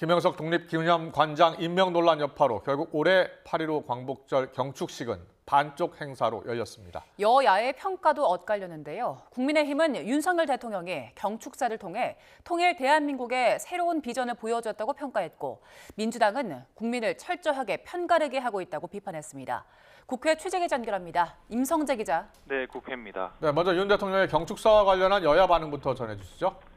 김영석 독립기념관장 임명 논란 여파로 결국 올해 8.15 광복절 경축식은 반쪽 행사로 열렸습니다. 여야의 평가도 엇갈렸는데요. 국민의힘은 윤석열 대통령이 경축사를 통해 통일 대한민국의 새로운 비전을 보여줬다고 평가했고, 민주당은 국민을 철저하게 편가르게 하고 있다고 비판했습니다. 국회 취재기자 연결합니다. 임성재 기자. 네, 국회입니다. 네, 먼저 윤 대통령의 경축사와 관련한 여야 반응부터 전해주시죠.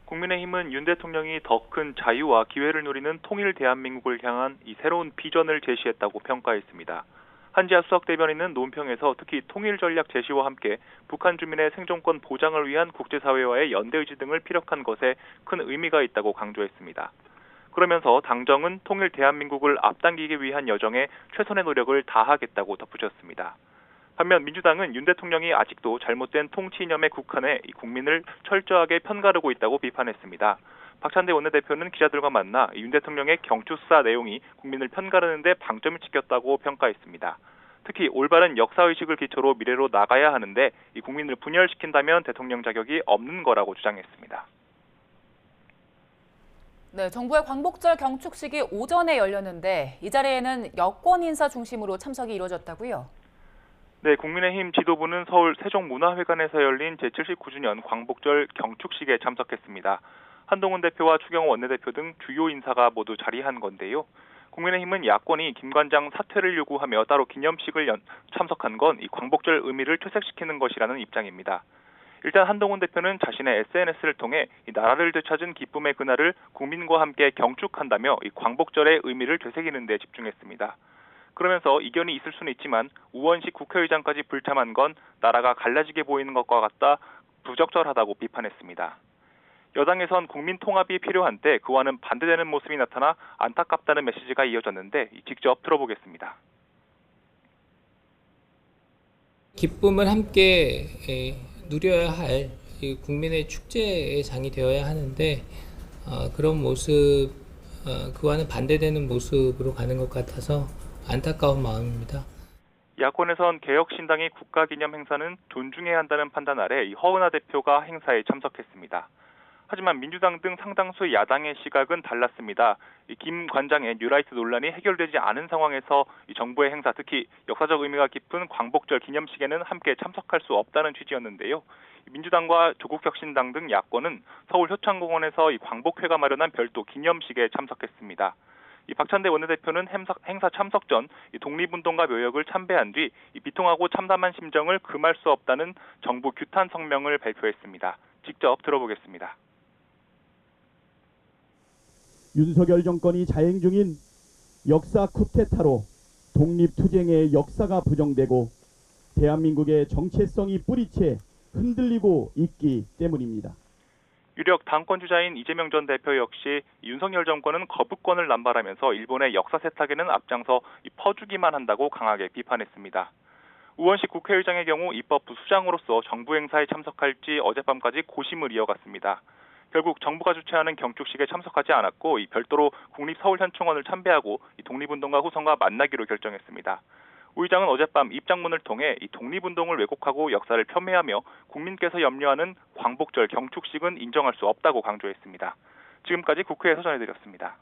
국민의힘은 윤 대통령이 더 큰 자유와 기회를 누리는 통일 대한민국을 향한 이 새로운 비전을 제시했다고 평가했습니다. 한지아 수석 대변인은 논평에서 특히 통일 전략 제시와 함께 북한 주민의 생존권 보장을 위한 국제사회와의 연대의지 등을 피력한 것에 큰 의미가 있다고 강조했습니다. 그러면서 당정은 통일 대한민국을 앞당기기 위한 여정에 최선의 노력을 다하겠다고 덧붙였습니다. 반면 민주당은 윤 대통령이 아직도 잘못된 통치 이념에 국한해 국민을 철저하게 편가르고 있다고 비판했습니다. 박찬대 원내대표는 기자들과 만나 윤 대통령의 경축사 내용이 국민을 편가르는 데 방점을 찍혔다고 평가했습니다. 특히 올바른 역사의식을 기초로 미래로 나가야 하는데 이 국민을 분열시킨다면 대통령 자격이 없는 거라고 주장했습니다. 네, 정부의 광복절 경축식이 오전에 열렸는데 이 자리에는 여권 인사 중심으로 참석이 이루어졌다고요? 네, 국민의힘 지도부는 서울 세종문화회관에서 열린 제79주년 광복절 경축식에 참석했습니다. 한동훈 대표와 추경호 원내대표 등 주요 인사가 모두 자리한 건데요. 국민의힘은 야권이 김 관장 사퇴를 요구하며 따로 기념식을 참석한 건 이 광복절 의미를 퇴색시키는 것이라는 입장입니다. 일단 한동훈 대표는 자신의 SNS를 통해 이 나라를 되찾은 기쁨의 그날을 국민과 함께 경축한다며 이 광복절의 의미를 되새기는 데 집중했습니다. 그러면서 이견이 있을 수는 있지만 우원식 국회의장까지 불참한 건 나라가 갈라지게 보이는 것과 같다 부적절하다고 비판했습니다. 여당에선 국민 통합이 필요한 때 그와는 반대되는 모습이 나타나 안타깝다는 메시지가 이어졌는데 직접 들어보겠습니다. 기쁨을 함께 누려야 할 국민의 축제의 장이 되어야 하는데 그런 모습, 그와는 반대되는 모습으로 가는 것 같아서 안타까운 마음입니다. 야권에선 개혁신당이 국가기념 행사는 존중해야 한다는 판단 아래 허은하 대표가 행사에 참석했습니다. 하지만 민주당 등 상당수 야당의 시각은 달랐습니다. 김 관장의 뉴라이트 논란이 해결되지 않은 상황에서 정부의 행사, 특히 역사적 의미가 깊은 광복절 기념식에는 함께 참석할 수 없다는 취지였는데요. 민주당과 조국혁신당 등 야권은 서울 효창공원에서 광복회가 마련한 별도 기념식에 참석했습니다. 박찬대 원내대표는 행사 참석 전 독립운동가 묘역을 참배한 뒤 비통하고 참담한 심정을 금할 수 없다는 정부 규탄 성명을 발표했습니다. 직접 들어보겠습니다. 윤석열 정권이 자행 중인 역사 쿠데타로 독립투쟁의 역사가 부정되고 대한민국의 정체성이 뿌리채 흔들리고 있기 때문입니다. 유력 당권주자인 이재명 전 대표 역시 윤석열 정권은 거부권을 남발하면서 일본의 역사 세탁에는 앞장서 퍼주기만 한다고 강하게 비판했습니다. 우원식 국회의장의 경우 입법부 수장으로서 정부 행사에 참석할지 어젯밤까지 고심을 이어갔습니다. 결국 정부가 주최하는 경축식에 참석하지 않았고 별도로 국립서울현충원을 참배하고 독립운동가 후손과 만나기로 결정했습니다. 우 의장은 어젯밤 입장문을 통해 독립운동을 왜곡하고 역사를 폄훼하며 국민께서 염려하는 광복절 경축식은 인정할 수 없다고 강조했습니다. 지금까지 국회에서 전해드렸습니다.